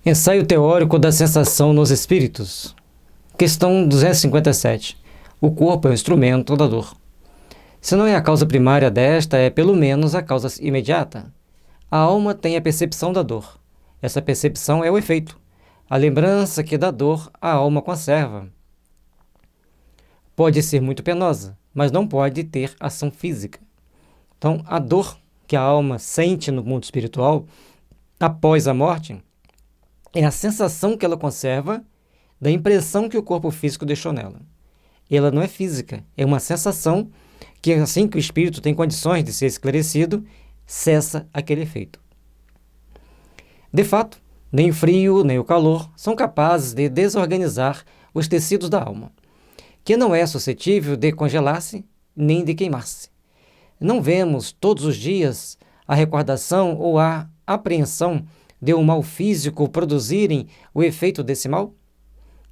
Ensaio teórico da sensação nos espíritos. Questão 257. O corpo é o instrumento da dor. Se não é a causa primária desta, é pelo menos a causa imediata. A alma tem a percepção da dor. Essa percepção é o efeito, a lembrança que da dor a alma conserva. Pode ser muito penosa, mas não pode ter ação física. Então, a dor que a alma sente no mundo espiritual, após a morte, é a sensação que ela conserva da impressão que o corpo físico deixou nela. Ela não é física, é uma sensação que, assim que o espírito tem condições de ser esclarecido, cessa aquele efeito. De fato, nem o frio nem o calor são capazes de desorganizar os tecidos da alma, que não é suscetível de congelar-se nem de queimar-se. Não vemos todos os dias a recordação ou a apreensão de um mal físico produzirem o efeito desse mal?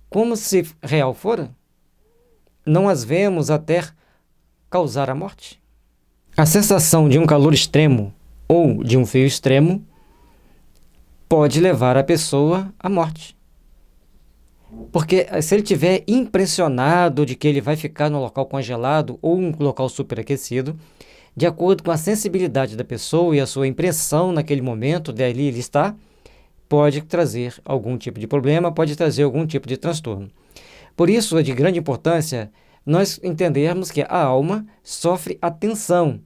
Como se real fora? Não as vemos até causar a morte? A sensação de um calor extremo ou de um frio extremo pode levar a pessoa à morte. Porque se ele estiver impressionado de que ele vai ficar num local congelado ou um local superaquecido, de acordo com a sensibilidade da pessoa e a sua impressão naquele momento, dali ele está, pode trazer algum tipo de problema, pode trazer algum tipo de transtorno. Por isso é de grande importância nós entendermos que a alma sofre a tensão,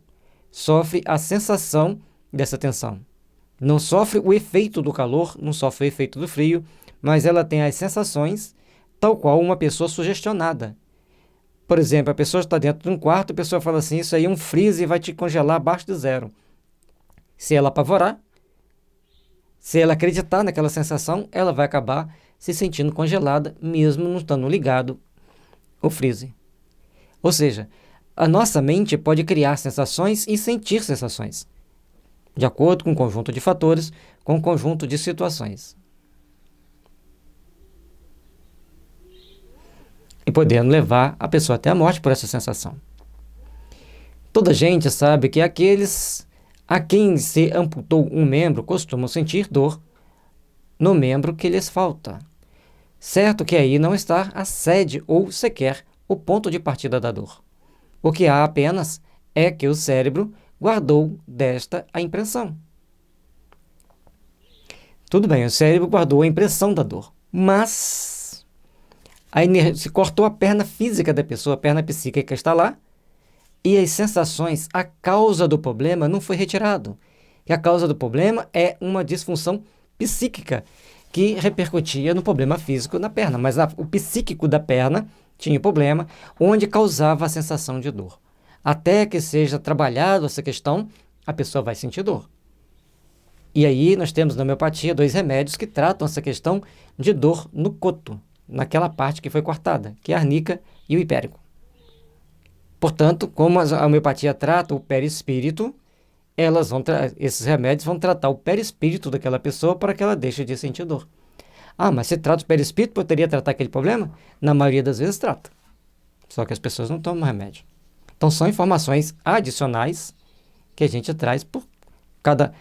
sofre a sensação dessa tensão. Não sofre o efeito do calor, não sofre o efeito do frio, mas ela tem as sensações tal qual uma pessoa sugestionada. Por exemplo, a pessoa está dentro de um quarto, a pessoa fala assim, isso aí é um freezer e vai te congelar abaixo de zero. Se ela apavorar, se ela acreditar naquela sensação, ela vai acabar se sentindo congelada, mesmo não estando ligado o freezer. Ou seja, a nossa mente pode criar sensações e sentir sensações, de acordo com um conjunto de fatores, com um conjunto de situações. E podendo levar a pessoa até a morte por essa sensação. Toda gente sabe que aqueles a quem se amputou um membro costumam sentir dor no membro que lhes falta. Certo que aí não está a sede ou sequer o ponto de partida da dor. O que há apenas é que o cérebro guardou desta a impressão. Tudo bem, o cérebro guardou a impressão da dor, mas se cortou a perna física da pessoa, a perna psíquica está lá, e as sensações, a causa do problema não foi retirado. E a causa do problema é uma disfunção psíquica que repercutia no problema físico na perna, mas o psíquico da perna tinha problema, onde causava a sensação de dor. Até que seja trabalhado essa questão, a pessoa vai sentir dor. E aí nós temos na homeopatia 2 remédios que tratam essa questão de dor no coto, naquela parte que foi cortada, que é a arnica e o hipérico. Portanto, como a homeopatia trata o perispírito, esses remédios vão tratar o perispírito daquela pessoa para que ela deixe de sentir dor. Ah, mas se trata o perispírito, poderia tratar aquele problema? Na maioria das vezes trata. Só que as pessoas não tomam remédio. Então são informações adicionais que a gente traz por cada...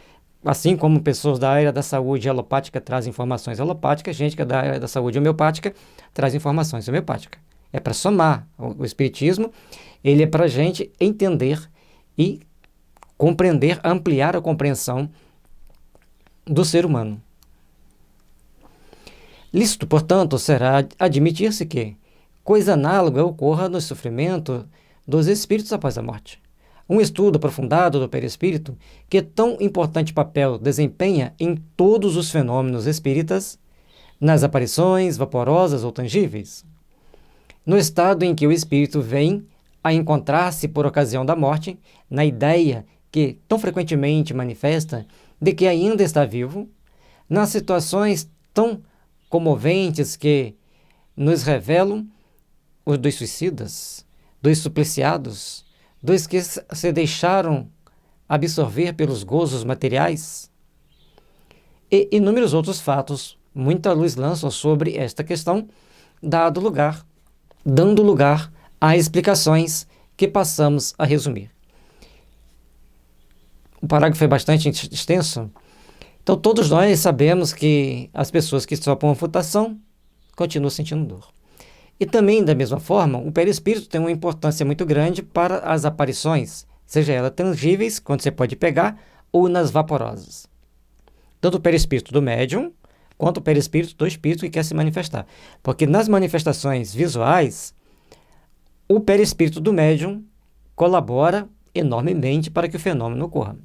Assim como pessoas da área da saúde alopática trazem informações alopáticas, gente que é da área da saúde homeopática traz informações homeopáticas. É para somar. O espiritismo, ele é para a gente entender e compreender, ampliar a compreensão do ser humano. Lícito, portanto, será admitir-se que coisa análoga ocorra no sofrimento dos espíritos após a morte. Um estudo aprofundado do perispírito, que tão importante papel desempenha em todos os fenômenos espíritas, nas aparições vaporosas ou tangíveis. No estado em que o espírito vem a encontrar-se por ocasião da morte, na ideia que tão frequentemente manifesta de que ainda está vivo, nas situações tão comoventes que nos revelam os dos suicidas, dos supliciados, dos que se deixaram absorver pelos gozos materiais, e inúmeros outros fatos, muita luz lançam sobre esta questão, dando lugar a explicações que passamos a resumir. O parágrafo é bastante extenso, Então, todos nós sabemos que as pessoas que sofrem amputação continuam sentindo dor. E também, da mesma forma, o perispírito tem uma importância muito grande para as aparições, seja elas tangíveis, quando você pode pegar, ou nas vaporosas. Tanto o perispírito do médium, quanto o perispírito do espírito que quer se manifestar. Porque nas manifestações visuais, o perispírito do médium colabora enormemente para que o fenômeno ocorra.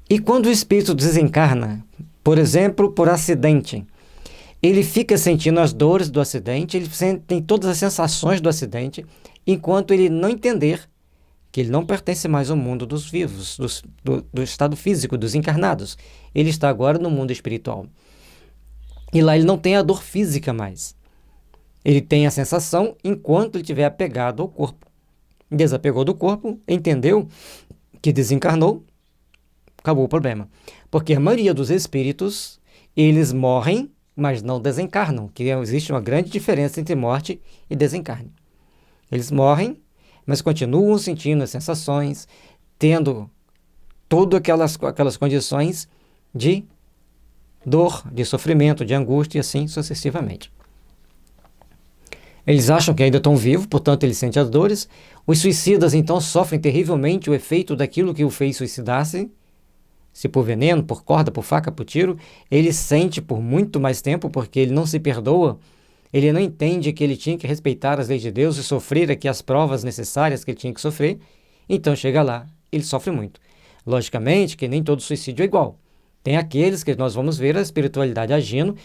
E quando o espírito desencarna, por exemplo, por acidente, ele fica sentindo as dores do acidente, ele tem todas as sensações do acidente, enquanto ele não entender que ele não pertence mais ao mundo dos vivos, do estado físico, dos encarnados. Ele está agora no mundo espiritual. E lá ele não tem a dor física mais. Ele tem a sensação enquanto ele estiver apegado ao corpo. Desapegou do corpo, entendeu que desencarnou, acabou o problema. Porque a maioria dos espíritos, eles morrem, mas não desencarnam, que existe uma grande diferença entre morte e desencarne. Eles morrem, mas continuam sentindo as sensações, tendo todas aquelas condições de dor, de sofrimento, de angústia e assim sucessivamente. Eles acham que ainda estão vivos, portanto eles sentem as dores. Os suicidas então sofrem terrivelmente o efeito daquilo que o fez suicidar-se, se por veneno, por corda, por faca, por tiro. Ele sente por muito mais tempo, porque ele não se perdoa, ele não entende que ele tinha que respeitar as leis de Deus e sofrer aqui as provas necessárias que ele tinha que sofrer. Então chega lá, ele sofre muito. Logicamente que nem todo suicídio é igual. Tem aqueles que nós vamos ver a espiritualidade agindo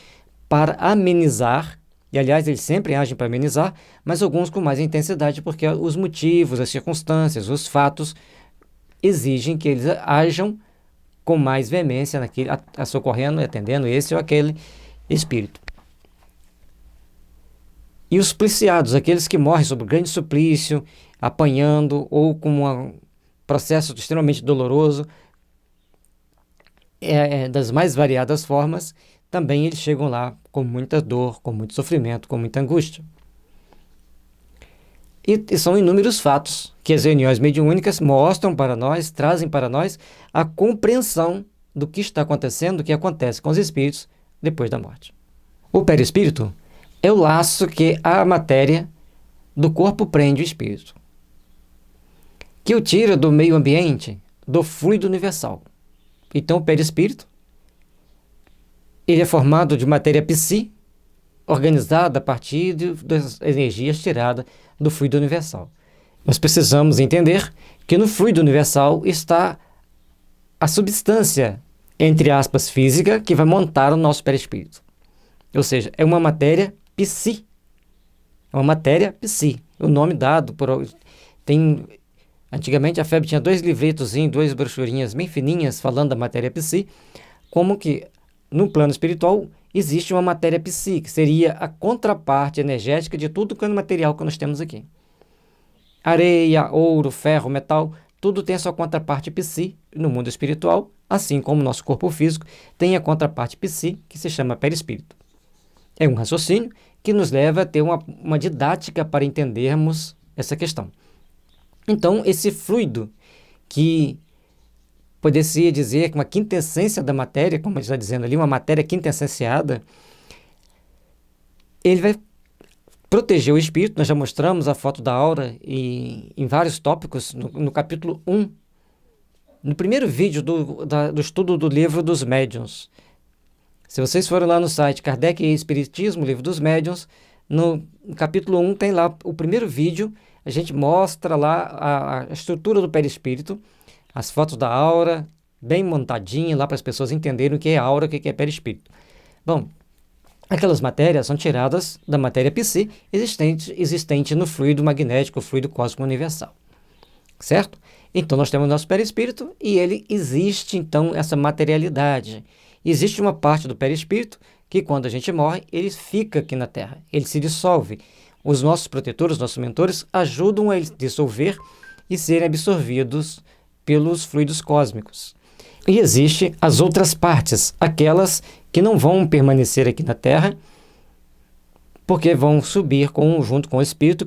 para amenizar, e aliás eles sempre agem para amenizar, mas alguns com mais intensidade, porque os motivos, as circunstâncias, os fatos exigem que eles ajam com mais veemência naquele, socorrendo e atendendo esse ou aquele espírito. E os supliciados, aqueles que morrem sob grande suplício, apanhando ou com um processo extremamente doloroso, das mais variadas formas, também eles chegam lá com muita dor, com muito sofrimento, com muita angústia. E são inúmeros fatos que as reuniões mediúnicas mostram para nós, trazem para nós a compreensão do que está acontecendo, do que acontece com os espíritos depois da morte. O perispírito é o laço que a matéria do corpo prende o espírito, que o tira do meio ambiente, do fluido universal. Então, o perispírito, ele é formado de matéria psi, organizada a partir das energias tiradas do fluido universal. Nós precisamos entender que no fluido universal está a substância, entre aspas, física, que vai montar o nosso perispírito. Ou seja, é uma matéria psi. É uma matéria psi. O nome dado por... Antigamente a FEB tinha 2 livretozinhos, 2 brochurinhas bem fininhas falando da matéria psi, como que no plano espiritual existe uma matéria psi, que seria a contraparte energética de tudo que é material que nós temos aqui. Areia, ouro, ferro, metal, tudo tem a sua contraparte psi no mundo espiritual, assim como o nosso corpo físico tem a contraparte psi, que se chama perispírito. É um raciocínio que nos leva a ter uma didática para entendermos essa questão. Então, esse fluido, que poderia dizer que uma quintessência da matéria, como ele está dizendo ali, uma matéria quintessenciada, ele vai proteger o espírito. Nós já mostramos a foto da aura em vários tópicos, no capítulo 1, no primeiro vídeo do estudo do livro dos médiuns. Se vocês forem lá no site Kardec e Espiritismo, livro dos médiuns, no capítulo 1 tem lá o primeiro vídeo. A gente mostra lá a estrutura do perispírito, as fotos da aura, bem montadinha lá para as pessoas entenderem o que é aura, o que é perispírito. Bom, aquelas matérias são tiradas da matéria psi existente no fluido magnético, fluido cósmico universal. Certo? Então nós temos o nosso perispírito e ele existe, então, essa materialidade. Existe uma parte do perispírito que, quando a gente morre, ele fica aqui na Terra, ele se dissolve. Os nossos protetores, nossos mentores, ajudam a dissolver e serem absorvidos pelos fluidos cósmicos. E existem as outras partes, aquelas que não vão permanecer aqui na Terra, porque vão subir junto com o espírito,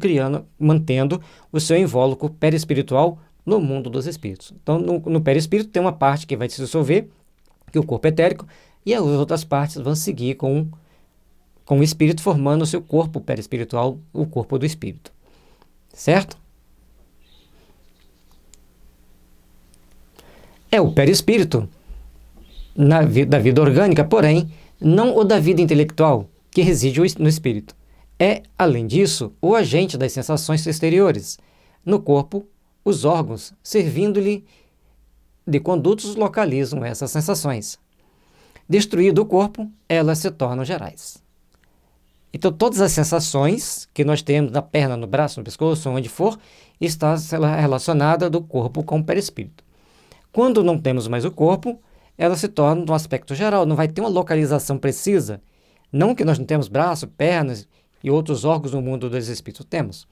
mantendo o seu invólucro perispiritual no mundo dos espíritos. Então, no perispírito tem uma parte que vai se dissolver, que é o corpo etérico, e as outras partes vão seguir com o espírito, formando o seu corpo perispiritual, o corpo do espírito. Certo? É o perispírito da vida orgânica, porém, não o da vida intelectual, que reside no espírito. É, além disso, o agente das sensações exteriores. No corpo, os órgãos, servindo-lhe de condutos, localizam essas sensações. Destruído o corpo, elas se tornam gerais. Então, todas as sensações que nós temos na perna, no braço, no pescoço, onde for, está relacionada do corpo com o perispírito. Quando não temos mais o corpo, ela se torna um aspecto geral, não vai ter uma localização precisa. Não que nós não temos braço, pernas e outros órgãos no mundo dos espíritos, temos.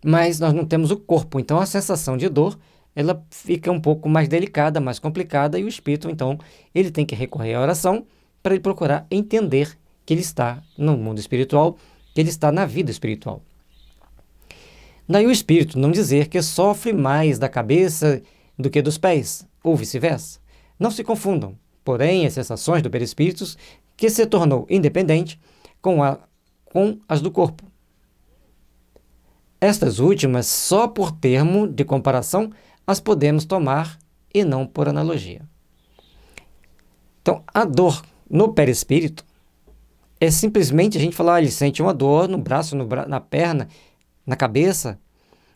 Mas nós não temos o corpo, então a sensação de dor, ela fica um pouco mais delicada, mais complicada, e o espírito, então, ele tem que recorrer à oração para ele procurar entender que ele está no mundo espiritual, que ele está na vida espiritual. Daí o espírito não dizer que sofre mais da cabeça do que dos pés, ou vice-versa. Não se confundam, porém, as sensações do perispírito que se tornou independente com as do corpo. Estas últimas, só por termo de comparação, as podemos tomar e não por analogia. Então, a dor no perispírito é simplesmente a gente falar, ele sente uma dor no braço, na perna, na cabeça,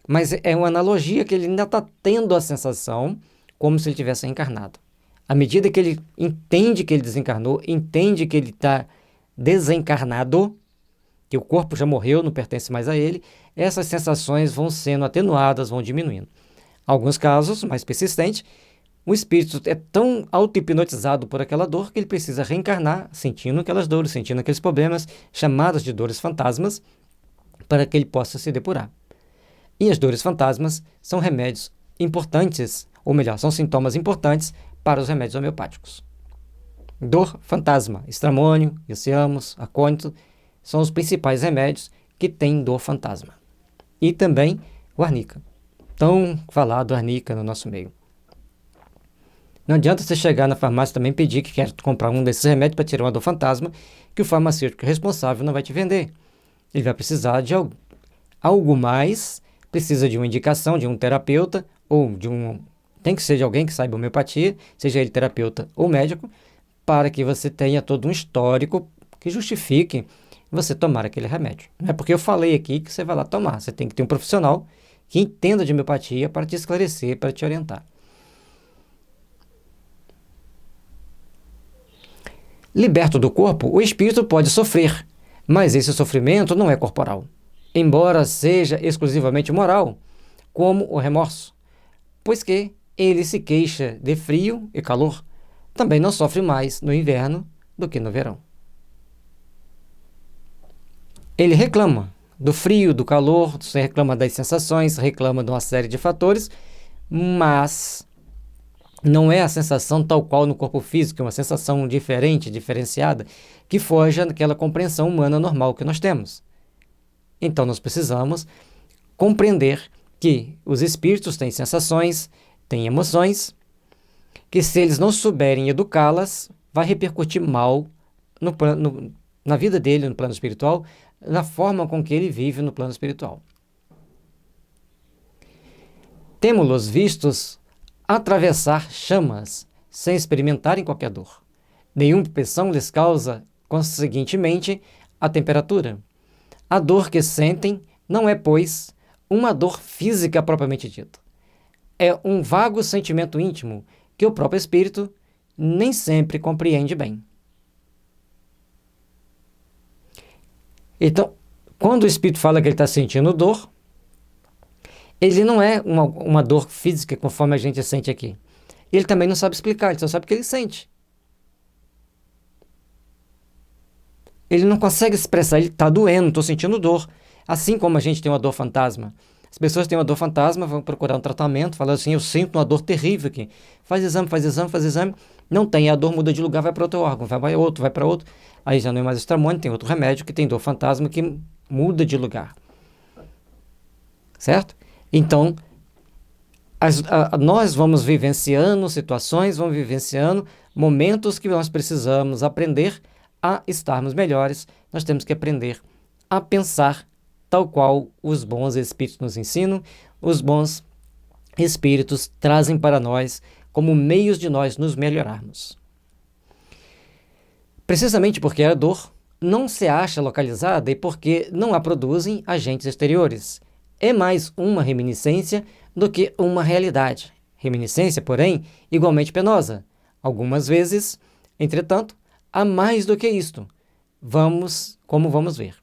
mas é uma analogia que ele ainda está tendo a sensação como se ele tivesse encarnado. À medida que ele entende que ele desencarnou, entende que ele está desencarnado, que o corpo já morreu, não pertence mais a ele, essas sensações vão sendo atenuadas, vão diminuindo. Em alguns casos, mais persistentes, o espírito é tão auto-hipnotizado por aquela dor que ele precisa reencarnar sentindo aquelas dores, sentindo aqueles problemas, chamados de dores fantasmas, para que ele possa se depurar. E as dores fantasmas são remédios importantes, ou melhor, são sintomas importantes para os remédios homeopáticos. Dor fantasma, estramônio, ioceamos, acônito, são os principais remédios que têm dor fantasma. E também o arnica. Tão falado arnica no nosso meio. Não adianta você chegar na farmácia também e pedir que quer comprar um desses remédios para tirar uma dor fantasma, que o farmacêutico responsável não vai te vender. Ele vai precisar de algo mais, precisa de uma indicação de um terapeuta, ou tem que ser de alguém que saiba homeopatia, seja ele terapeuta ou médico, para que você tenha todo um histórico que justifique você tomar aquele remédio. Não é porque eu falei aqui que você vai lá tomar. Você tem que ter um profissional que entenda de homeopatia para te esclarecer, para te orientar. Liberto do corpo, o espírito pode sofrer, mas esse sofrimento não é corporal, embora seja exclusivamente moral, como o remorso, pois que ele se queixa de frio e calor, também não sofre mais no inverno do que no verão. Ele reclama do frio, do calor, reclama das sensações, reclama de uma série de fatores, mas não é a sensação tal qual no corpo físico, é uma sensação diferente, diferenciada, que foge daquela compreensão humana normal que nós temos. Então nós precisamos compreender que os espíritos têm sensações, têm emoções, que se eles não souberem educá-las, vai repercutir mal na vida dele no plano espiritual, na forma com que ele vive no plano espiritual. Temos-los vistos atravessar chamas sem experimentarem qualquer dor. Nenhuma pressão lhes causa, conseguintemente, a temperatura. A dor que sentem não é, pois, uma dor física propriamente dita. É um vago sentimento íntimo que o próprio espírito nem sempre compreende bem. Então, quando o espírito fala que ele está sentindo dor, ele não é uma dor física conforme a gente sente aqui. Ele também não sabe explicar, ele só sabe que ele sente. Ele não consegue expressar, ele está doendo, estou sentindo dor. Assim como a gente tem uma dor fantasma. As pessoas têm uma dor fantasma, vão procurar um tratamento, falam assim, eu sinto uma dor terrível aqui. Faz exame, não tem, a dor muda de lugar, vai para outro órgão, vai para outro. Aí já não é mais estramônio, tem outro remédio que tem dor fantasma que muda de lugar. Certo? Então, Nós vamos vivenciando situações, vamos vivenciando momentos que nós precisamos aprender a estarmos melhores. Nós temos que aprender a pensar tal qual os bons espíritos nos ensinam. Os bons espíritos trazem para nós como meios de nós nos melhorarmos. Precisamente porque a dor não se acha localizada e porque não a produzem agentes exteriores. É mais uma reminiscência do que uma realidade. Reminiscência, porém, igualmente penosa. Algumas vezes, entretanto, há mais do que isto. Como vamos ver.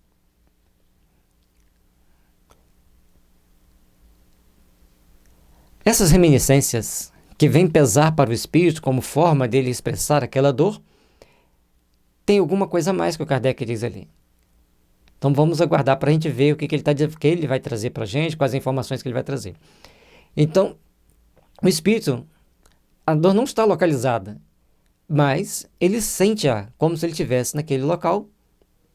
Essas reminiscências, que vêm pesar para o espírito como forma dele expressar aquela dor, tem alguma coisa a mais que o Kardec diz ali. Então vamos aguardar para a gente ver o que ele vai trazer para a gente, quais as informações que ele vai trazer. Então, o espírito, a dor não está localizada, mas ele sente-a como se ele estivesse naquele local,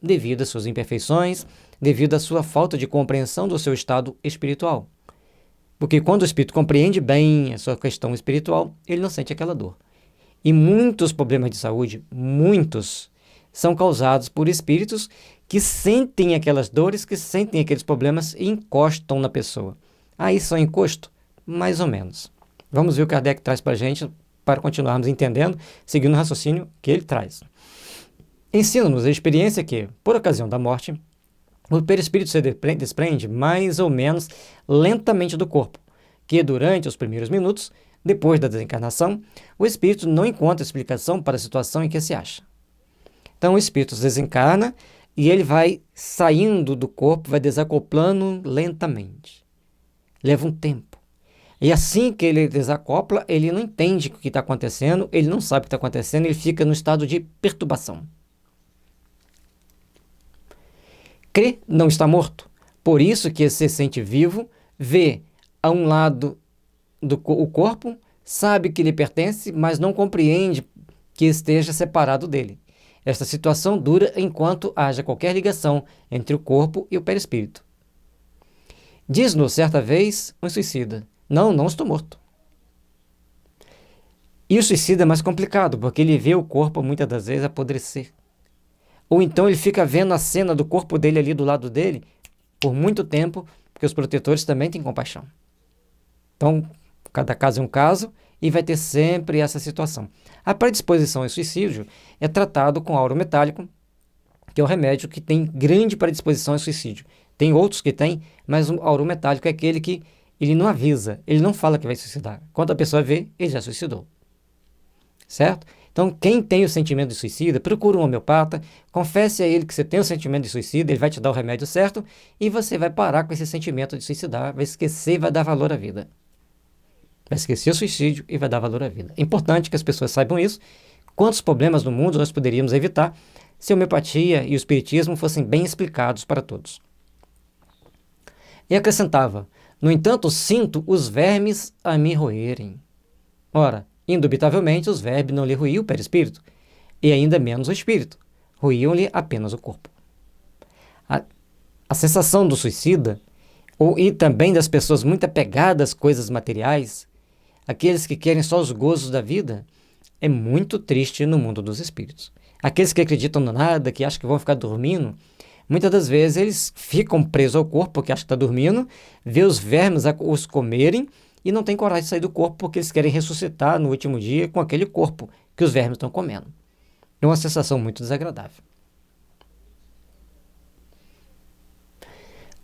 devido às suas imperfeições, devido à sua falta de compreensão do seu estado espiritual. Porque quando o espírito compreende bem a sua questão espiritual, ele não sente aquela dor. E muitos problemas de saúde, muitos, são causados por espíritos que sentem aquelas dores, que sentem aqueles problemas e encostam na pessoa. Aí só encosto? Mais ou menos. Vamos ver o que Kardec traz para a gente, para continuarmos entendendo, seguindo o raciocínio que ele traz. Ensina-nos a experiência que, por ocasião da morte, o perispírito se desprende mais ou menos lentamente do corpo, que durante os primeiros minutos, depois da desencarnação, o espírito não encontra explicação para a situação em que se acha. Então o espírito desencarna e ele vai saindo do corpo, vai desacoplando lentamente. Leva um tempo. E assim que ele desacopla, ele não entende o que está acontecendo, ele não sabe o que está acontecendo, ele fica no estado de perturbação. Crê não está morto. Por isso que se sente vivo, vê a um lado o corpo, sabe que lhe pertence, mas não compreende que esteja separado dele. Esta situação dura enquanto haja qualquer ligação entre o corpo e o perispírito. Diz-nos certa vez um suicida: não estou morto. E o suicida é mais complicado, porque ele vê o corpo muitas das vezes apodrecer. Ou então ele fica vendo a cena do corpo dele ali do lado dele por muito tempo, porque os protetores também têm compaixão. Então, cada caso é um caso e vai ter sempre essa situação. A predisposição ao suicídio é tratado com áureo metálico, que é o remédio que tem grande predisposição ao suicídio. Tem outros que têm, mas o áureo metálico é aquele que ele não avisa, ele não fala que vai suicidar. Quando a pessoa vê, ele já suicidou. Certo? Então, quem tem o sentimento de suicida, procura um homeopata, confesse a ele que você tem o sentimento de suicida, ele vai te dar o remédio certo e você vai parar com esse sentimento de suicidar, vai esquecer e vai dar valor à vida. Vai esquecer o suicídio e vai dar valor à vida. É importante que as pessoas saibam isso. Quantos problemas no mundo nós poderíamos evitar se a homeopatia e o espiritismo fossem bem explicados para todos. E acrescentava: no entanto, sinto os vermes a me roerem. Ora, indubitavelmente os vermes não lhe ruíam o perispírito, e ainda menos o espírito. Ruíam-lhe apenas o corpo. A sensação do suicida, e também das pessoas muito apegadas às coisas materiais, aqueles que querem só os gozos da vida, é muito triste no mundo dos espíritos. Aqueles que acreditam no nada, que acham que vão ficar dormindo, muitas das vezes eles ficam presos ao corpo porque acham que está dormindo, vê os vermes os comerem e não tem coragem de sair do corpo porque eles querem ressuscitar no último dia com aquele corpo que os vermes estão comendo. É uma sensação muito desagradável.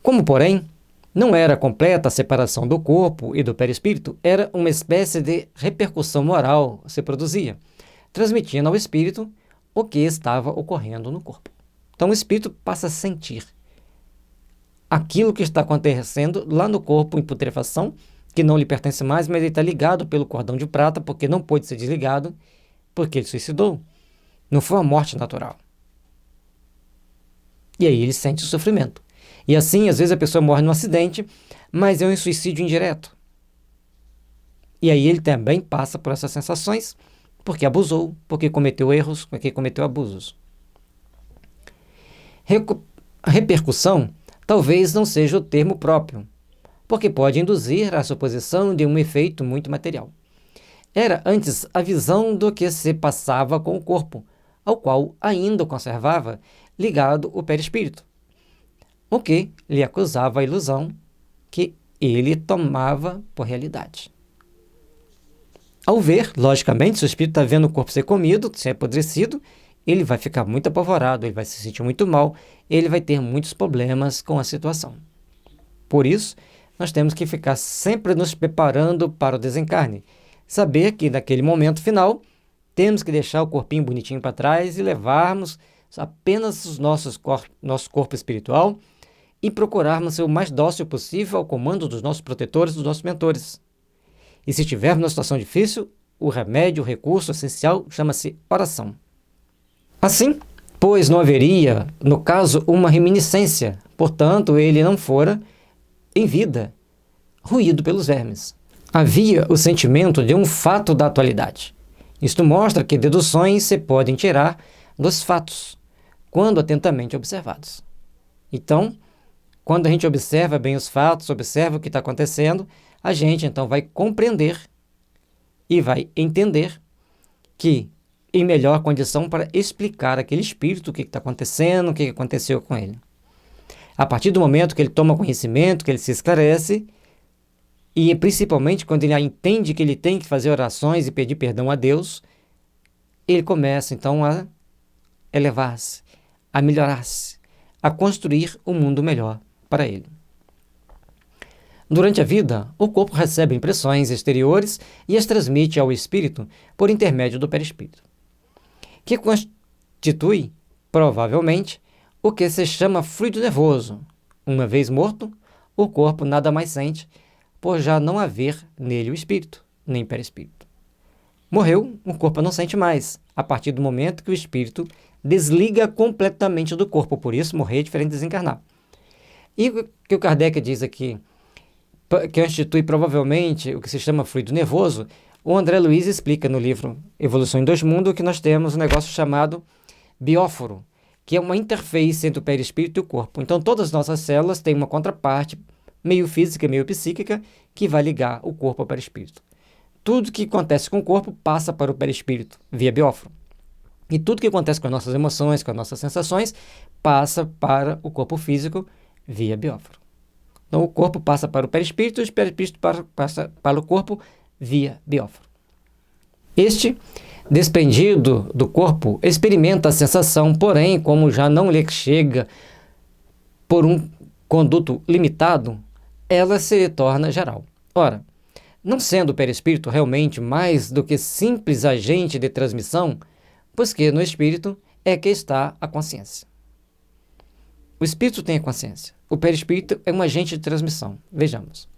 Como, porém, não era completa a separação do corpo e do perispírito, era uma espécie de repercussão moral que se produzia, transmitindo ao espírito o que estava ocorrendo no corpo. Então o espírito passa a sentir aquilo que está acontecendo lá no corpo em putrefação, que não lhe pertence mais, mas ele está ligado pelo cordão de prata, porque não pôde ser desligado, porque ele suicidou. Não foi uma morte natural. E aí ele sente o sofrimento. E assim, às vezes a pessoa morre num acidente, mas é um suicídio indireto. E aí ele também passa por essas sensações, porque abusou, porque cometeu erros, porque cometeu abusos. Repercussão talvez não seja o termo próprio, porque pode induzir a suposição de um efeito muito material. Era antes a visão do que se passava com o corpo, ao qual ainda conservava ligado o perispírito, o que lhe acusava a ilusão que ele tomava por realidade. Ao ver, logicamente, se o espírito está vendo o corpo ser comido, ser apodrecido, ele vai ficar muito apavorado, ele vai se sentir muito mal, ele vai ter muitos problemas com a situação. Por isso, nós temos que ficar sempre nos preparando para o desencarne. Saber que, naquele momento final, temos que deixar o corpinho bonitinho para trás e levarmos apenas nosso corpo espiritual e procurarmos ser o mais dócil possível ao comando dos nossos protetores, dos nossos mentores. E se estivermos numa situação difícil, o remédio, o recurso essencial chama-se oração. Assim, pois não haveria, no caso, uma reminiscência, portanto, ele não fora, em vida, ruído pelos vermes. Havia o sentimento de um fato da atualidade. Isto mostra que deduções se podem tirar dos fatos, quando atentamente observados. Então, quando a gente observa bem os fatos, observa o que está acontecendo, a gente então vai compreender e vai entender que em melhor condição para explicar aquele espírito o que está acontecendo, o que aconteceu com ele. A partir do momento que ele toma conhecimento, que ele se esclarece, e principalmente quando ele entende que ele tem que fazer orações e pedir perdão a Deus, ele começa então a elevar-se, a melhorar-se, a construir um mundo melhor para ele. Durante a vida, o corpo recebe impressões exteriores e as transmite ao espírito por intermédio do perispírito, que constitui, provavelmente, o que se chama fluido nervoso. Uma vez morto, o corpo nada mais sente, por já não haver nele o espírito, nem perispírito. Morreu, o corpo não sente mais, a partir do momento que o espírito desliga completamente do corpo. Por isso, morrer é diferente de desencarnar. E o que o Kardec diz aqui, que constitui provavelmente o que se chama fluido nervoso, o André Luiz explica no livro Evolução em Dois Mundos que nós temos um negócio chamado bióforo, que é uma interface entre o perispírito e o corpo. Então, todas as nossas células têm uma contraparte meio física, meio psíquica, que vai ligar o corpo ao perispírito. Tudo que acontece com o corpo passa para o perispírito, via bióforo. E tudo que acontece com as nossas emoções, com as nossas sensações, passa para o corpo físico, via bióforo. Então, o corpo passa para o perispírito e o perispírito passa para o corpo via bióforo. Este, desprendido do corpo, experimenta a sensação, porém, como já não lhe chega por um conduto limitado, ela se torna geral. Ora, não sendo o perispírito realmente mais do que simples agente de transmissão, pois que no espírito é que está a consciência. O espírito tem a consciência. O perispírito é um agente de transmissão. Vejamos.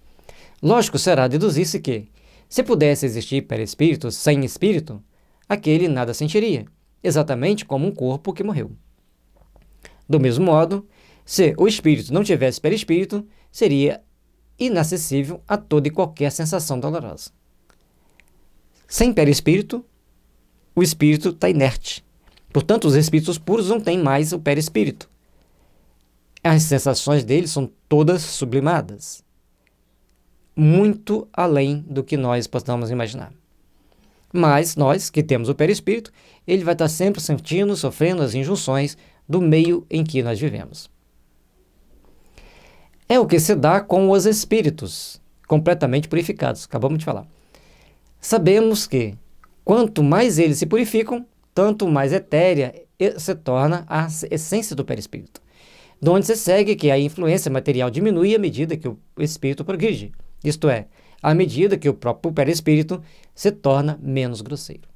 Lógico será deduzir-se que, se pudesse existir perispírito sem espírito, aquele nada sentiria, exatamente como um corpo que morreu. Do mesmo modo, se o espírito não tivesse perispírito, seria inacessível a toda e qualquer sensação dolorosa. Sem perispírito, o espírito está inerte. Portanto, os espíritos puros não têm mais o perispírito. As sensações deles são todas sublimadas, muito além do que nós possamos imaginar. Mas nós, que temos o perispírito, ele vai estar sempre sentindo, sofrendo as injunções do meio em que nós vivemos. É o que se dá com os espíritos completamente purificados, acabamos de falar. Sabemos que, quanto mais eles se purificam, tanto mais etérea se torna a essência do perispírito, de onde se segue que a influência material diminui à medida que o espírito progride, isto é, à medida que o próprio perispírito se torna menos grosseiro.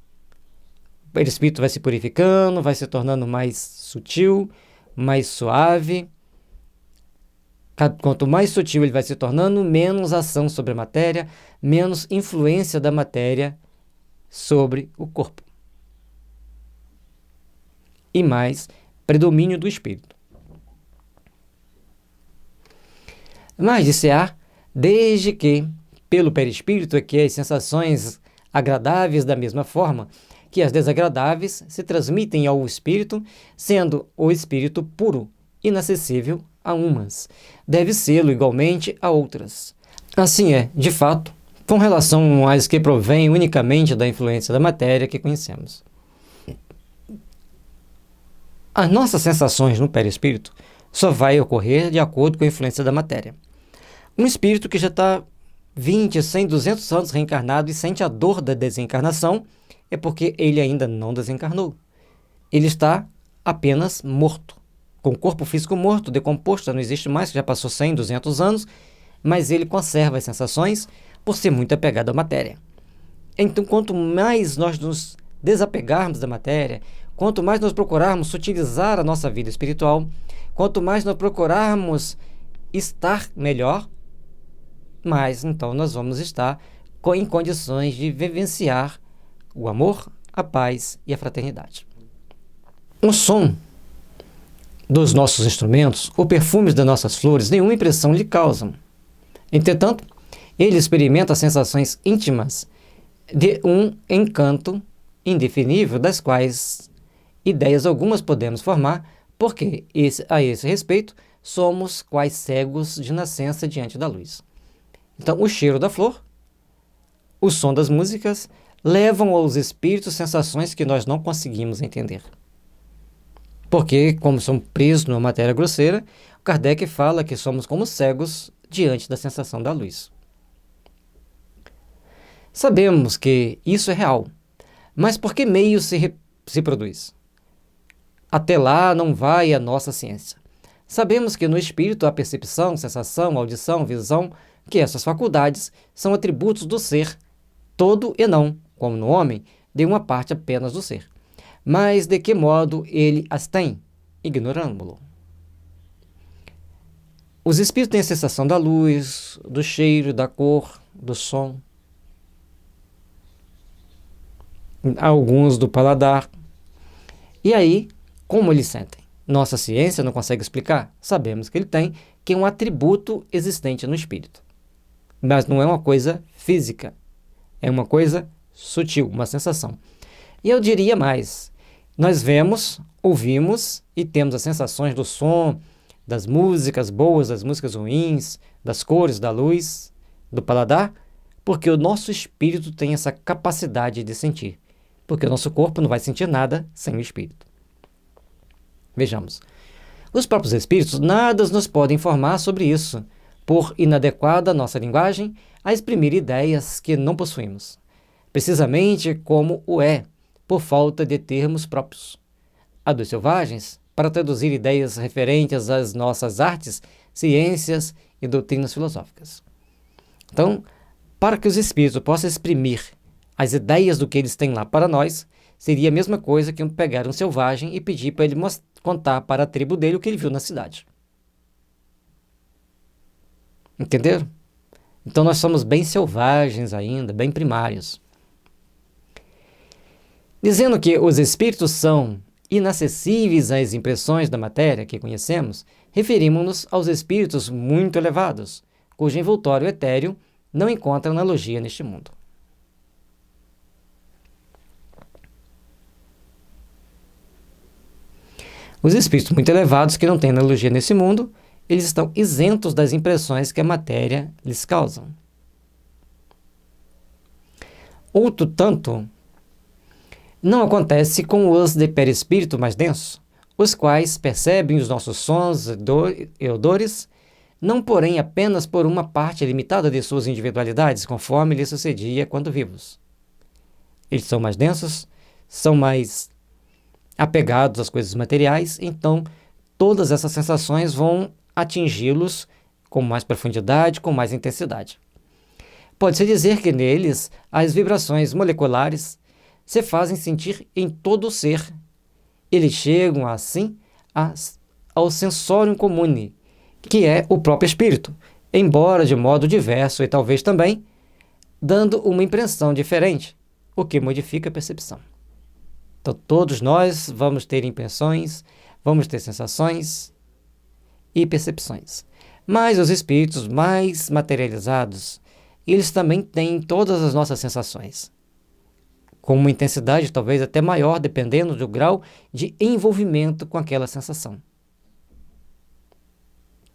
O perispírito vai se purificando, vai se tornando mais sutil, mais suave. Quanto mais sutil ele vai se tornando, menos ação sobre a matéria, menos influência da matéria sobre o corpo. E mais predomínio do espírito. Mas dir-se-á, desde que, pelo perispírito, é que as sensações agradáveis da mesma forma que as desagradáveis se transmitem ao espírito, sendo o espírito puro, inacessível a umas, deve sê-lo igualmente a outras. Assim é, de fato, com relação às que provêm unicamente da influência da matéria que conhecemos. As nossas sensações no perispírito só vai ocorrer de acordo com a influência da matéria. Um espírito que já está 20, 100, 200 anos reencarnado e sente a dor da desencarnação é porque ele ainda não desencarnou. Ele está apenas morto, com o corpo físico morto, decomposto, não existe mais, já passou 100, 200 anos, mas ele conserva as sensações por ser muito apegado à matéria. Então, quanto mais nós nos desapegarmos da matéria, quanto mais nós procurarmos sutilizar a nossa vida espiritual, quanto mais nós procurarmos estar melhor, mais então nós vamos estar em condições de vivenciar o amor, a paz e a fraternidade. O som dos nossos instrumentos, o perfume das nossas flores, nenhuma impressão lhe causam. Entretanto, ele experimenta sensações íntimas de um encanto indefinível, das quais ideias algumas podemos formar, porque a esse respeito somos quais cegos de nascença diante da luz. Então, o cheiro da flor, o som das músicas, levam aos espíritos sensações que nós não conseguimos entender. Porque, como somos presos numa matéria grosseira, Kardec fala que somos como cegos diante da sensação da luz. Sabemos que isso é real, mas por que meio se produz? Até lá não vai a nossa ciência. Sabemos que no espírito há percepção, sensação, audição, visão, que essas faculdades são atributos do ser, todo e não, como no homem, de uma parte apenas do ser. Mas de que modo ele as tem? Ignorando-lo. Os espíritos têm a sensação da luz, do cheiro, da cor, do som. Alguns do paladar. E aí, como eles sentem? Nossa ciência não consegue explicar. Sabemos que ele tem, que é um atributo existente no espírito. Mas não é uma coisa física. É uma coisa sutil, uma sensação. E eu diria mais. Nós vemos, ouvimos e temos as sensações do som, das músicas boas, das músicas ruins, das cores, da luz, do paladar, porque o nosso espírito tem essa capacidade de sentir. Porque o nosso corpo não vai sentir nada sem o espírito. Vejamos. Os próprios espíritos nada nos podem informar sobre isso, por inadequada nossa linguagem a exprimir ideias que não possuímos. Precisamente como o é, por falta de termos próprios. A dos selvagens, para traduzir ideias referentes às nossas artes, ciências e doutrinas filosóficas. Então, para que os espíritos possam exprimir as ideias do que eles têm lá para nós, seria a mesma coisa que pegar um selvagem e pedir para ele contar para a tribo dele o que ele viu na cidade. Entenderam? Então nós somos bem selvagens ainda, bem primários. Dizendo que os espíritos são inacessíveis às impressões da matéria que conhecemos, referimos-nos aos espíritos muito elevados, cujo envoltório etéreo não encontra analogia neste mundo. Os espíritos muito elevados que não têm analogia nesse mundo, eles estão isentos das impressões que a matéria lhes causa. Outro tanto não acontece com os de perispírito mais denso, os quais percebem os nossos sons e odores, não porém apenas por uma parte limitada de suas individualidades, conforme lhes sucedia quando vivos. Eles são mais densos, são mais apegados às coisas materiais, então todas essas sensações vão atingi-los com mais profundidade, com mais intensidade. Pode-se dizer que neles as vibrações moleculares se fazem sentir em todo o ser. Eles chegam, assim, ao sensorium comune, que é o próprio espírito, embora de modo diverso e talvez também dando uma impressão diferente, o que modifica a percepção. Então, todos nós vamos ter impressões, vamos ter sensações e percepções. Mas os espíritos mais materializados, eles também têm todas as nossas sensações, com uma intensidade talvez até maior, dependendo do grau de envolvimento com aquela sensação.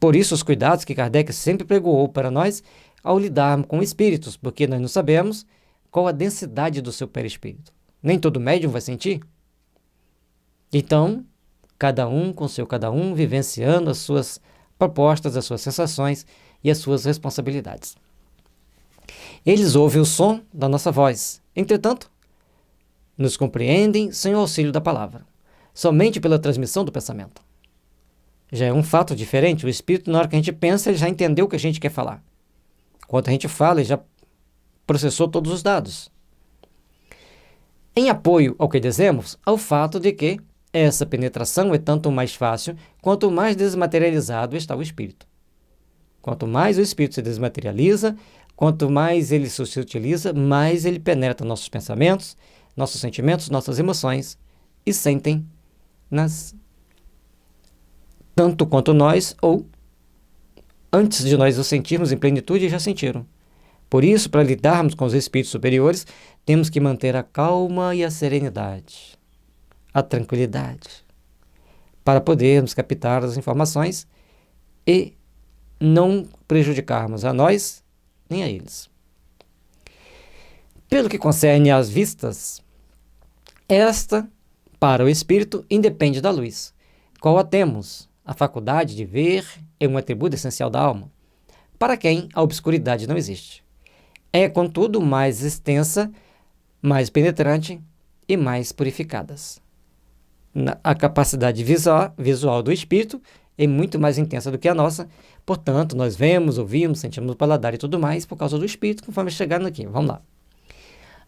Por isso, os cuidados que Kardec sempre pregou para nós ao lidarmos com espíritos, porque nós não sabemos qual a densidade do seu perispírito. Nem todo médium vai sentir. Então, cada um com seu cada um, vivenciando as suas propostas, as suas sensações e as suas responsabilidades. Eles ouvem o som da nossa voz, entretanto, nos compreendem sem o auxílio da palavra, somente pela transmissão do pensamento. Já é um fato diferente, o espírito, na hora que a gente pensa, ele já entendeu o que a gente quer falar. Quando a gente fala, ele já processou todos os dados. Em apoio ao que dizemos, ao fato de que essa penetração é tanto mais fácil quanto mais desmaterializado está o espírito. Quanto mais o espírito se desmaterializa, quanto mais ele se utiliza, mais ele penetra nossos pensamentos, nossos sentimentos, nossas emoções e sentem tanto quanto nós, ou antes de nós o sentirmos em plenitude, já sentiram. Por isso, para lidarmos com os espíritos superiores, temos que manter a calma e a serenidade, a tranquilidade, para podermos captar as informações e não prejudicarmos a nós nem a eles. Pelo que concerne às vistas, esta, para o espírito, independe da luz, qual a temos. A faculdade de ver é um atributo essencial da alma, para quem a obscuridade não existe. É, contudo, mais extensa, mais penetrante e mais purificadas. A capacidade visual do espírito é muito mais intensa do que a nossa, portanto, nós vemos, ouvimos, sentimos o paladar e tudo mais por causa do espírito, conforme chegando aqui. Vamos lá.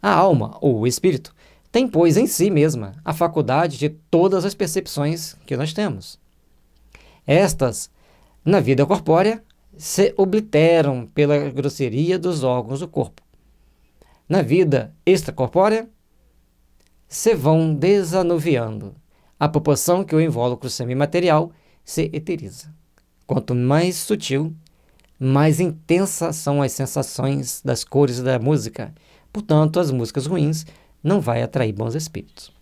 A alma, ou o espírito, tem, pois, em si mesma a faculdade de todas as percepções que nós temos. Estas, na vida corpórea, se obliteram pela grosseria dos órgãos do corpo. Na vida extracorpórea, se vão desanuviando, à proporção que o invólucro semimaterial se eteriza. Quanto mais sutil, mais intensas são as sensações das cores da música. Portanto, as músicas ruins não vai atrair bons espíritos.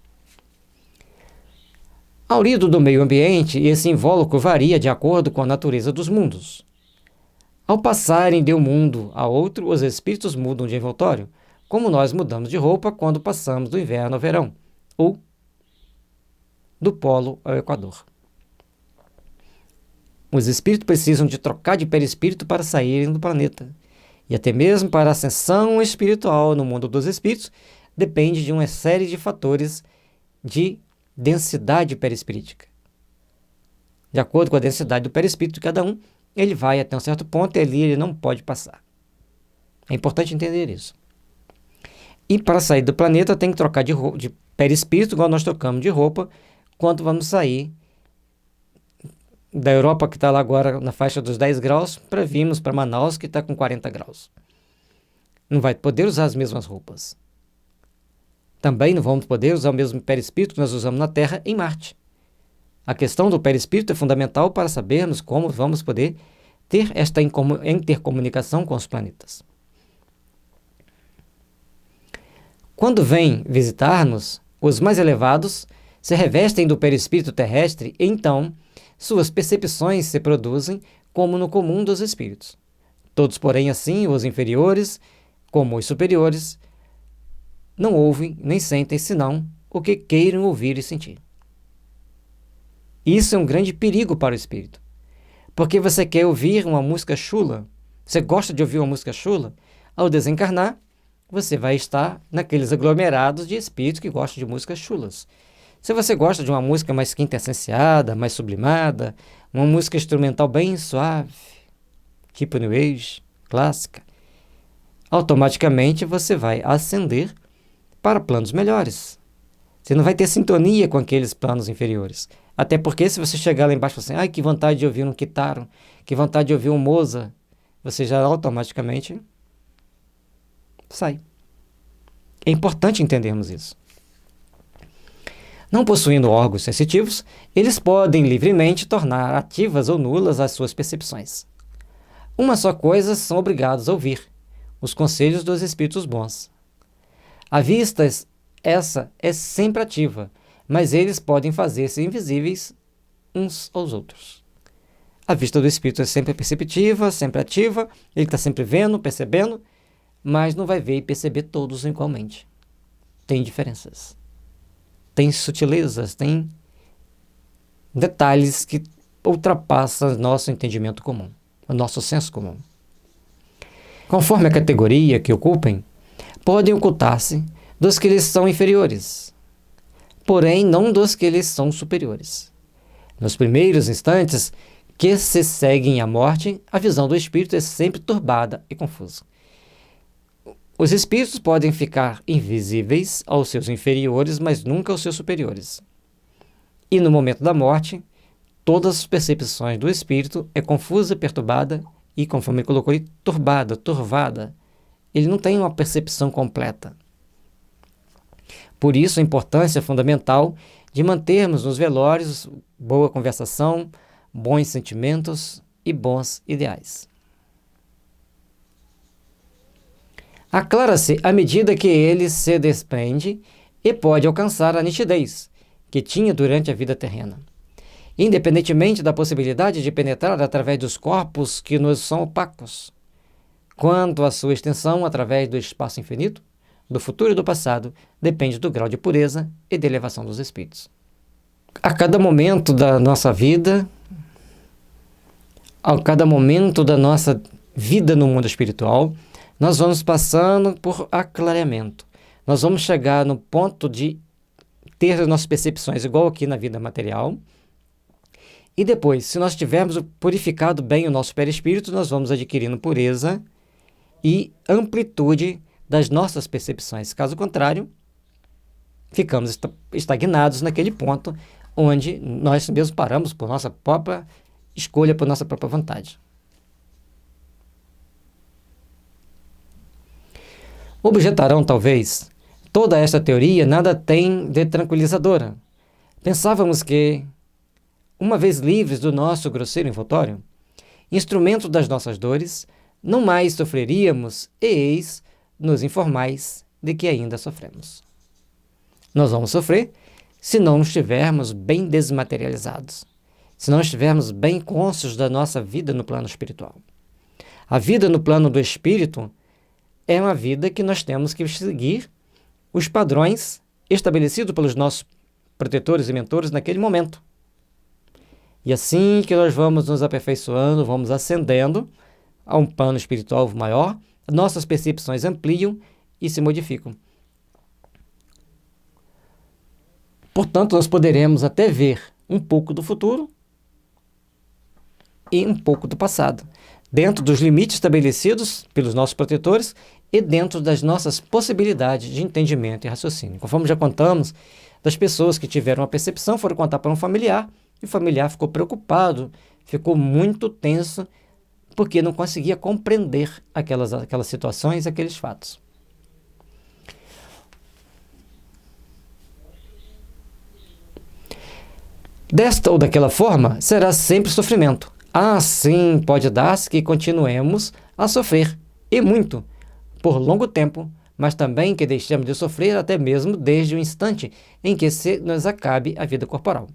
Ao lido do meio ambiente, esse invólucro varia de acordo com a natureza dos mundos. Ao passarem de um mundo a outro, os espíritos mudam de envoltório, como nós mudamos de roupa quando passamos do inverno ao verão, ou do polo ao equador. Os espíritos precisam de trocar de perispírito para saírem do planeta. E até mesmo para a ascensão espiritual no mundo dos espíritos, depende de uma série de fatores de densidade perispirítica. De acordo com a densidade do perispírito de cada um, ele vai até um certo ponto e ali ele não pode passar. É importante entender isso. E para sair do planeta tem que trocar de perispírito, igual nós trocamos de roupa, quando vamos sair da Europa, que está lá agora na faixa dos 10 graus, para virmos para Manaus, que está com 40 graus. Não vai poder usar as mesmas roupas. Também não vamos poder usar o mesmo perispírito que nós usamos na Terra em Marte. A questão do perispírito é fundamental para sabermos como vamos poder ter esta intercomunicação com os planetas. Quando vêm visitar-nos, os mais elevados se revestem do perispírito terrestre e então suas percepções se produzem como no comum dos espíritos. Todos, porém, assim, os inferiores como os superiores, não ouvem nem sentem senão o que queiram ouvir e sentir. Isso é um grande perigo para o espírito, porque você quer ouvir uma música chula, você gosta de ouvir uma música chula, ao desencarnar, você vai estar naqueles aglomerados de espíritos que gostam de músicas chulas. Se você gosta de uma música mais quintessenciada, mais sublimada, uma música instrumental bem suave, tipo New Age, clássica, automaticamente você vai ascender para planos melhores. Você não vai ter sintonia com aqueles planos inferiores. Até porque se você chegar lá embaixo e falar assim, ai, que vontade de ouvir um Kitaro, que vontade de ouvir um Mozart, você já automaticamente sai. É importante entendermos isso. Não possuindo órgãos sensitivos, eles podem livremente tornar ativas ou nulas as suas percepções. Uma só coisa são obrigados a ouvir: os conselhos dos espíritos bons. A vista, essa é sempre ativa, mas eles podem fazer-se invisíveis uns aos outros. A vista do espírito é sempre perceptiva, sempre ativa, ele está sempre vendo, percebendo, mas não vai ver e perceber todos igualmente. Tem diferenças, tem sutilezas, tem detalhes que ultrapassam nosso entendimento comum, o nosso senso comum. Conforme a categoria que ocupem, podem ocultar-se dos que lhes são inferiores, porém não dos que lhes são superiores. Nos primeiros instantes que se seguem à morte, a visão do espírito é sempre turbada e confusa. Os espíritos podem ficar invisíveis aos seus inferiores, mas nunca aos seus superiores. E no momento da morte, todas as percepções do espírito é confusa, perturbada e, conforme ele colocou aí, turbada, turvada. Ele não tem uma percepção completa. Por isso, a importância fundamental de mantermos nos velórios boa conversação, bons sentimentos e bons ideais. Aclara-se à medida que ele se desprende e pode alcançar a nitidez que tinha durante a vida terrena, independentemente da possibilidade de penetrar através dos corpos que nos são opacos, quanto à sua extensão através do espaço infinito, do futuro e do passado, depende do grau de pureza e de elevação dos espíritos. A cada momento da nossa vida, a cada momento da nossa vida no mundo espiritual, nós vamos passando por aclareamento. Nós vamos chegar no ponto de ter as nossas percepções igual aqui na vida material. E depois, se nós tivermos purificado bem o nosso perispírito, nós vamos adquirindo pureza e amplitude das nossas percepções. Caso contrário, ficamos estagnados naquele ponto onde nós mesmos paramos por nossa própria escolha, por nossa própria vontade. Objetarão, talvez, toda esta teoria nada tem de tranquilizadora. Pensávamos que, uma vez livres do nosso grosseiro envoltório, instrumento das nossas dores, não mais sofreríamos, e eis nos informais de que ainda sofremos. Nós vamos sofrer se não estivermos bem desmaterializados, se não estivermos bem conscientes da nossa vida no plano espiritual. A vida no plano do espírito é uma vida que nós temos que seguir os padrões estabelecidos pelos nossos protetores e mentores naquele momento. E assim que nós vamos nos aperfeiçoando, vamos ascendendo a um plano espiritual maior, nossas percepções ampliam e se modificam. Portanto, nós poderemos até ver um pouco do futuro e um pouco do passado, dentro dos limites estabelecidos pelos nossos protetores e dentro das nossas possibilidades de entendimento e raciocínio. Conforme já contamos, das pessoas que tiveram uma percepção, foram contar para um familiar, e o familiar ficou preocupado, ficou muito tenso, porque não conseguia compreender aquelas situações, aqueles fatos. Desta ou daquela forma, será sempre sofrimento. Assim, pode dar-se que continuemos a sofrer, e muito, por longo tempo, mas também que deixemos de sofrer até mesmo desde o instante em que nos acabe a vida corporal.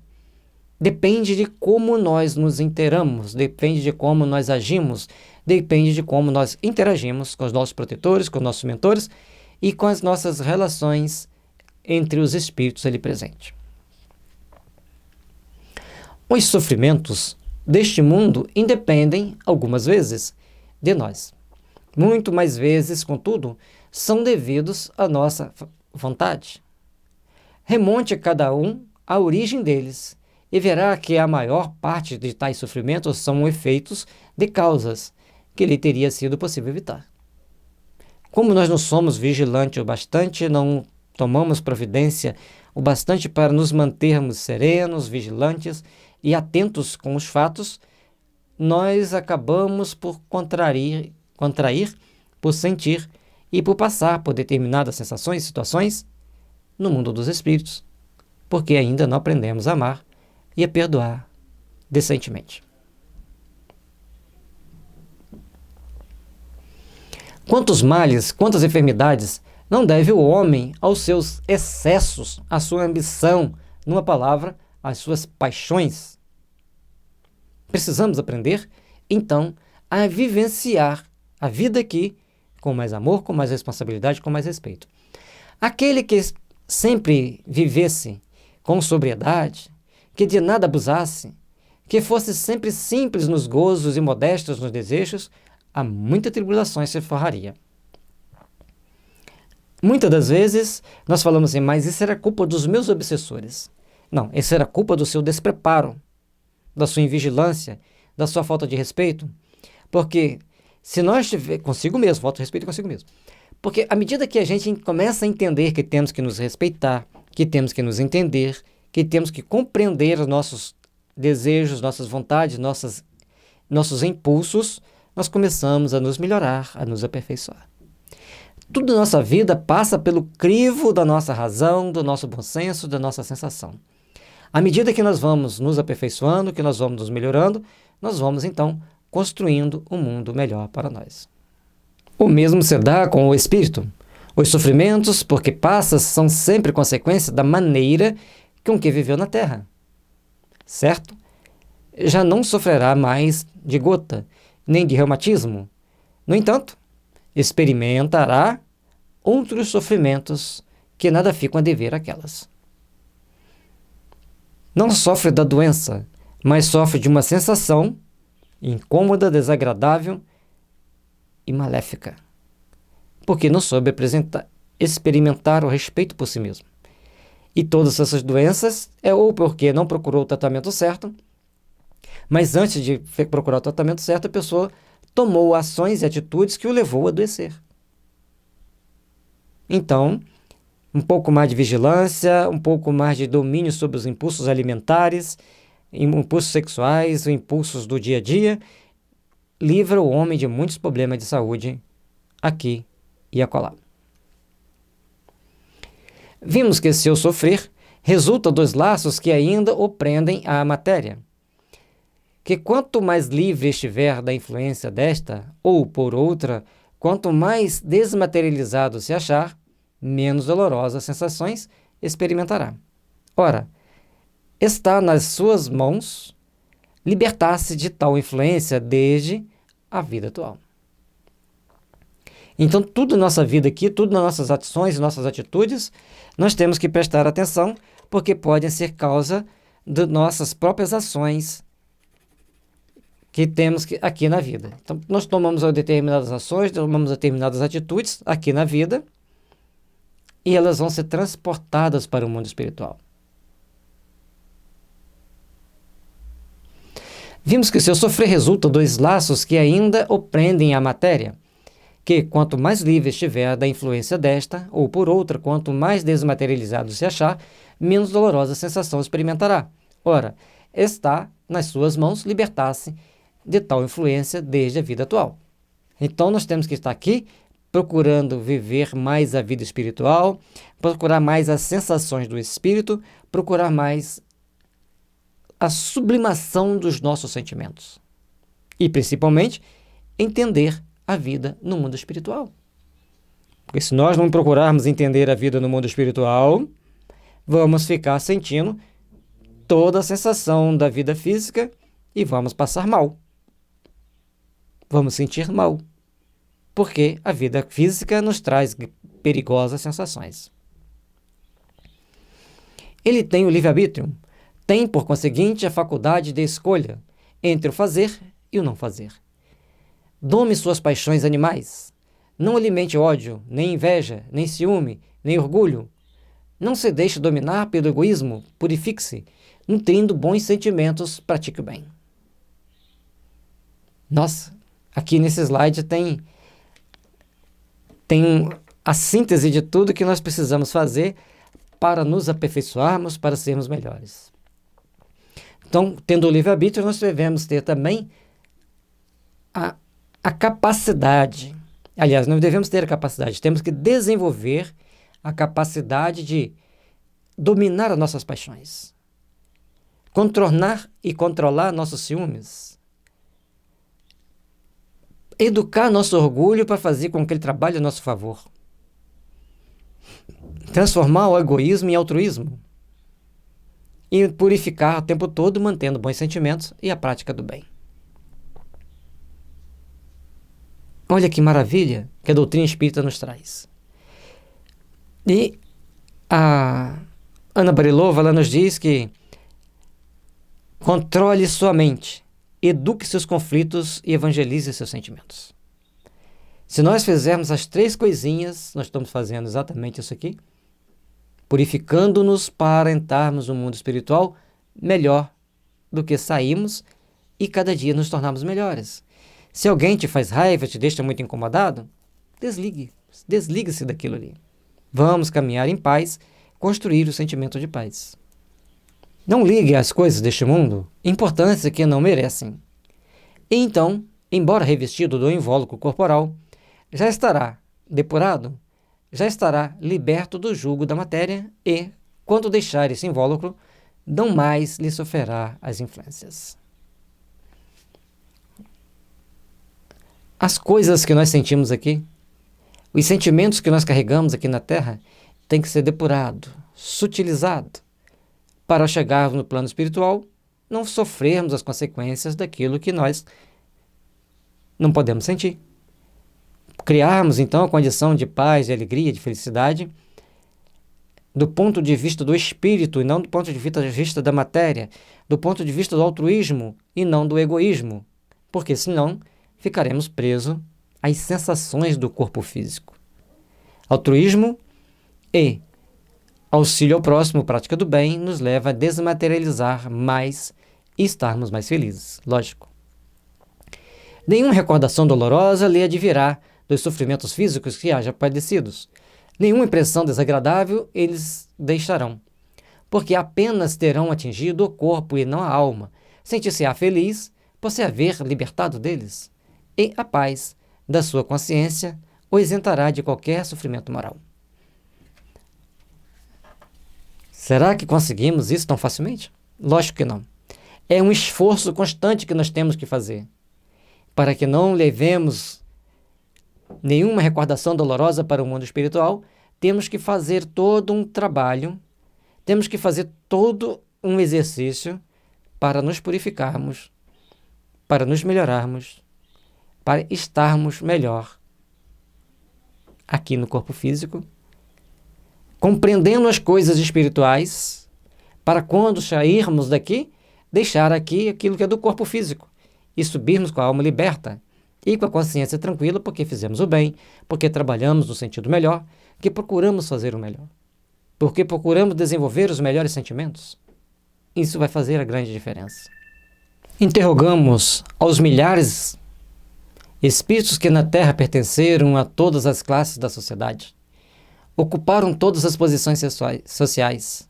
Depende de como nós nos inteiramos, depende de como nós agimos, depende de como nós interagimos com os nossos protetores, com os nossos mentores e com as nossas relações entre os espíritos ali presentes. Os sofrimentos deste mundo independem, algumas vezes, de nós. Muito mais vezes, contudo, são devidos à nossa vontade. Remonte cada um à origem deles e verá que a maior parte de tais sofrimentos são efeitos de causas que lhe teria sido possível evitar. Como nós não somos vigilantes o bastante, não tomamos providência o bastante para nos mantermos serenos, vigilantes e atentos com os fatos, nós acabamos por contrair, por sentir e por passar por determinadas sensações e situações no mundo dos espíritos, porque ainda não aprendemos a amar e a perdoar decentemente. Quantos males, quantas enfermidades não deve o homem aos seus excessos, à sua ambição, numa palavra, às suas paixões? precisamos aprender, então, a vivenciar a vida aqui com mais amor, com mais responsabilidade, com mais respeito. Aquele que sempre vivesse com sobriedade, que de nada abusasse, que fosse sempre simples nos gozos e modestos nos desejos, a muita tribulações se forraria. Muitas das vezes nós falamos assim, mas isso era culpa dos meus obsessores. Não, isso era culpa do seu despreparo, da sua invigilância, da sua falta de respeito. Porque se nós tiver consigo mesmo, falta de respeito consigo mesmo. Porque à medida que a gente começa a entender que temos que nos respeitar, que temos que nos entender, que temos que compreender os nossos desejos, nossas vontades, nossos impulsos, nós começamos a nos melhorar, a nos aperfeiçoar. Tudo na nossa vida passa pelo crivo da nossa razão, do nosso bom senso, da nossa sensação. À medida que nós vamos nos aperfeiçoando, que nós vamos nos melhorando, nós vamos então construindo um mundo melhor para nós. O mesmo se dá com o espírito. Os sofrimentos, porque passa, são sempre consequência da maneira com que viveu na Terra. Certo? Já não sofrerá mais de gota, nem de reumatismo. No entanto, experimentará outros sofrimentos que nada ficam a dever àquelas. Não sofre da doença, mas sofre de uma sensação incômoda, desagradável e maléfica, porque não soube experimentar o respeito por si mesmo. E todas essas doenças é ou porque não procurou o tratamento certo, mas antes de procurar o tratamento certo, a pessoa tomou ações e atitudes que o levou a adoecer. Então, um pouco mais de vigilância, um pouco mais de domínio sobre os impulsos alimentares, impulsos sexuais, impulsos do dia a dia, livra o homem de muitos problemas de saúde aqui e acolá. Vimos que seu sofrer resulta dos laços que ainda o prendem à matéria, que quanto mais livre estiver da influência desta ou por outra, quanto mais desmaterializado se achar, menos dolorosas sensações experimentará. Ora, está nas suas mãos libertar-se de tal influência desde a vida atual. Então, tudo na nossa vida aqui, tudo nas nossas ações e nossas atitudes, nós temos que prestar atenção, porque podem ser causa de nossas próprias ações que temos aqui na vida. Então, nós tomamos determinadas ações, tomamos determinadas atitudes aqui na vida, e elas vão ser transportadas para o mundo espiritual. Vimos que o seu sofrer resulta dos laços que ainda o prendem à matéria, que quanto mais livre estiver da influência desta, ou por outra, quanto mais desmaterializado se achar, menos dolorosa sensação experimentará. Ora, está nas suas mãos libertar-se de tal influência desde a vida atual. Então, nós temos que estar aqui procurando viver mais a vida espiritual, procurar mais as sensações do espírito, procurar mais a sublimação dos nossos sentimentos. E, principalmente, entender a vida no mundo espiritual. Porque se nós não procurarmos entender a vida no mundo espiritual, vamos ficar sentindo toda a sensação da vida física e vamos passar mal. Vamos sentir mal. Porque a vida física nos traz perigosas sensações. Ele tem o livre-arbítrio, tem, por conseguinte, a faculdade de escolha entre o fazer e o não fazer. Dome suas paixões animais. Não alimente ódio, nem inveja, nem ciúme, nem orgulho. Não se deixe dominar pelo egoísmo, purifique-se. Nutrindo bons sentimentos, pratique o bem. Nossa, aqui nesse slide tem a síntese de tudo que nós precisamos fazer para nos aperfeiçoarmos, para sermos melhores. Então, tendo o livre-arbítrio, nós devemos ter também a capacidade, aliás, não devemos ter a capacidade, temos que desenvolver a capacidade de dominar as nossas paixões, contornar e controlar nossos ciúmes, educar nosso orgulho para fazer com que ele trabalhe a nosso favor, transformar o egoísmo em altruísmo e purificar o tempo todo, mantendo bons sentimentos e a prática do bem. Olha que maravilha que a doutrina espírita nos traz. E a Ana Barilova, ela nos diz que controle sua mente, eduque seus conflitos e evangelize seus sentimentos. Se nós fizermos as 3 coisinhas, nós estamos fazendo exatamente isso aqui, purificando-nos para entrarmos no mundo espiritual melhor do que saímos e cada dia nos tornarmos melhores. Se alguém te faz raiva, te deixa muito incomodado, desligue-se daquilo ali. Vamos caminhar em paz, construir o sentimento de paz. Não ligue às coisas deste mundo importância que não merecem. E então, embora revestido do invólucro corporal, já estará depurado, já estará liberto do jugo da matéria e, quando deixar esse invólucro, não mais lhe sofrerá as influências. As coisas que nós sentimos aqui, os sentimentos que nós carregamos aqui na Terra, têm que ser depurado, sutilizado, para chegar no plano espiritual, não sofrermos as consequências daquilo que nós não podemos sentir. Criarmos, então, a condição de paz, de alegria, de felicidade, do ponto de vista do espírito e não do ponto de vista da matéria, do ponto de vista do altruísmo e não do egoísmo, porque senão ficaremos presos às sensações do corpo físico. Altruísmo e auxílio ao próximo, prática do bem, nos leva a desmaterializar mais e estarmos mais felizes, lógico. Nenhuma recordação dolorosa lhe advirá dos sofrimentos físicos que haja padecidos. Nenhuma impressão desagradável eles deixarão, porque apenas terão atingido o corpo e não a alma. Sentir-se-á feliz por se haver libertado deles, e a paz da sua consciência o isentará de qualquer sofrimento moral. Será que conseguimos isso tão facilmente? Lógico que não. É um esforço constante que nós temos que fazer, para que não levemos nenhuma recordação dolorosa para o mundo espiritual. Temos que fazer todo um trabalho, temos que fazer todo um exercício para nos purificarmos, para nos melhorarmos, para estarmos melhor aqui no corpo físico, compreendendo as coisas espirituais, para quando sairmos daqui, deixar aqui aquilo que é do corpo físico e subirmos com a alma liberta e com a consciência tranquila, porque fizemos o bem, porque trabalhamos no sentido melhor, que procuramos fazer o melhor, porque procuramos desenvolver os melhores sentimentos. Isso vai fazer a grande diferença. Interrogamos aos milhares de espíritos que na Terra pertenceram a todas as classes da sociedade, ocuparam todas as posições sociais,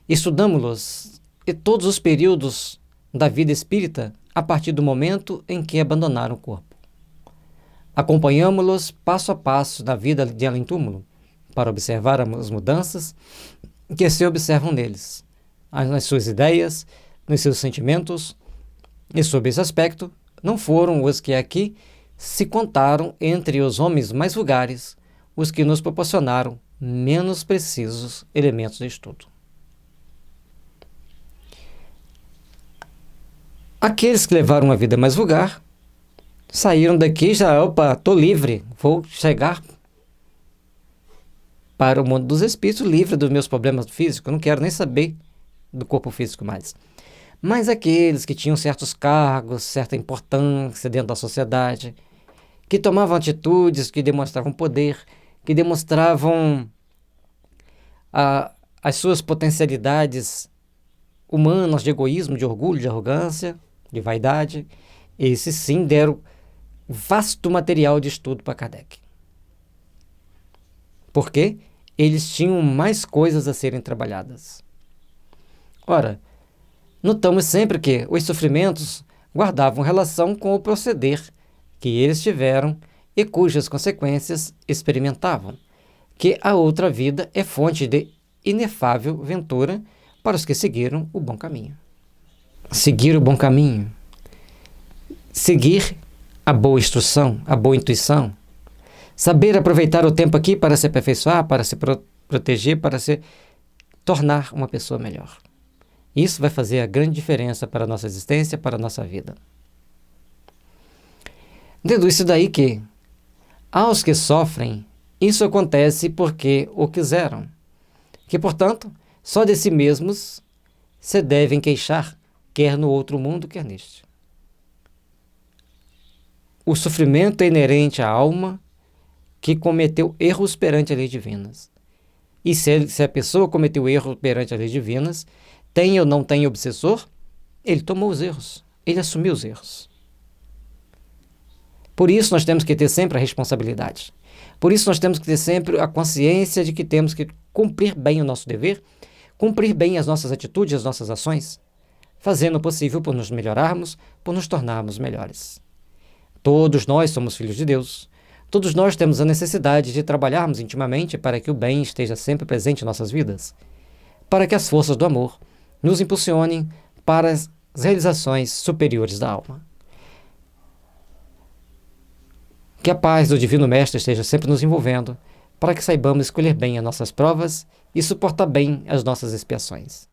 estudamos-los e todos os períodos da vida espírita a partir do momento em que abandonaram o corpo. Acompanhamos-los passo a passo na vida de além-túmulo, para observar as mudanças que se observam neles, nas suas ideias, nos seus sentimentos, e sob esse aspecto, não foram os que aqui se contaram entre os homens mais vulgares, os que nos proporcionaram menos precisos elementos de estudo. Aqueles que levaram uma vida mais vulgar saíram daqui já, estou livre, vou chegar para o mundo dos espíritos livre dos meus problemas físicos, não quero nem saber do corpo físico mais. Mas aqueles que tinham certos cargos, certa importância dentro da sociedade, que tomavam atitudes, que demonstravam poder, que demonstravam as suas potencialidades humanas de egoísmo, de orgulho, de arrogância, de vaidade, esses sim deram vasto material de estudo para Kardec. Porque eles tinham mais coisas a serem trabalhadas. Ora, notamos sempre que os sofrimentos guardavam relação com o proceder que eles tiveram e cujas consequências experimentavam, que a outra vida é fonte de inefável ventura para os que seguiram o bom caminho. Seguir o bom caminho, seguir a boa instrução, a boa intuição, saber aproveitar o tempo aqui para se aperfeiçoar, para se proteger, para se tornar uma pessoa melhor. Isso vai fazer a grande diferença para a nossa existência, para a nossa vida. Deduz-se daí que, aos que sofrem, isso acontece porque o quiseram, que, portanto, só de si mesmos se devem queixar, quer no outro mundo, quer neste. O sofrimento é inerente à alma que cometeu erros perante as leis divinas. E se a pessoa cometeu erro perante as leis divinas, tem ou não tem obsessor, ele tomou os erros, ele assumiu os erros. Por isso nós temos que ter sempre a responsabilidade. Por isso nós temos que ter sempre a consciência de que temos que cumprir bem o nosso dever, cumprir bem as nossas atitudes, as nossas ações, fazendo o possível por nos melhorarmos, por nos tornarmos melhores. Todos nós somos filhos de Deus. Todos nós temos a necessidade de trabalharmos intimamente para que o bem esteja sempre presente em nossas vidas, para que as forças do amor nos impulsionem para as realizações superiores da alma. Que a paz do Divino Mestre esteja sempre nos envolvendo, para que saibamos escolher bem as nossas provas e suportar bem as nossas expiações.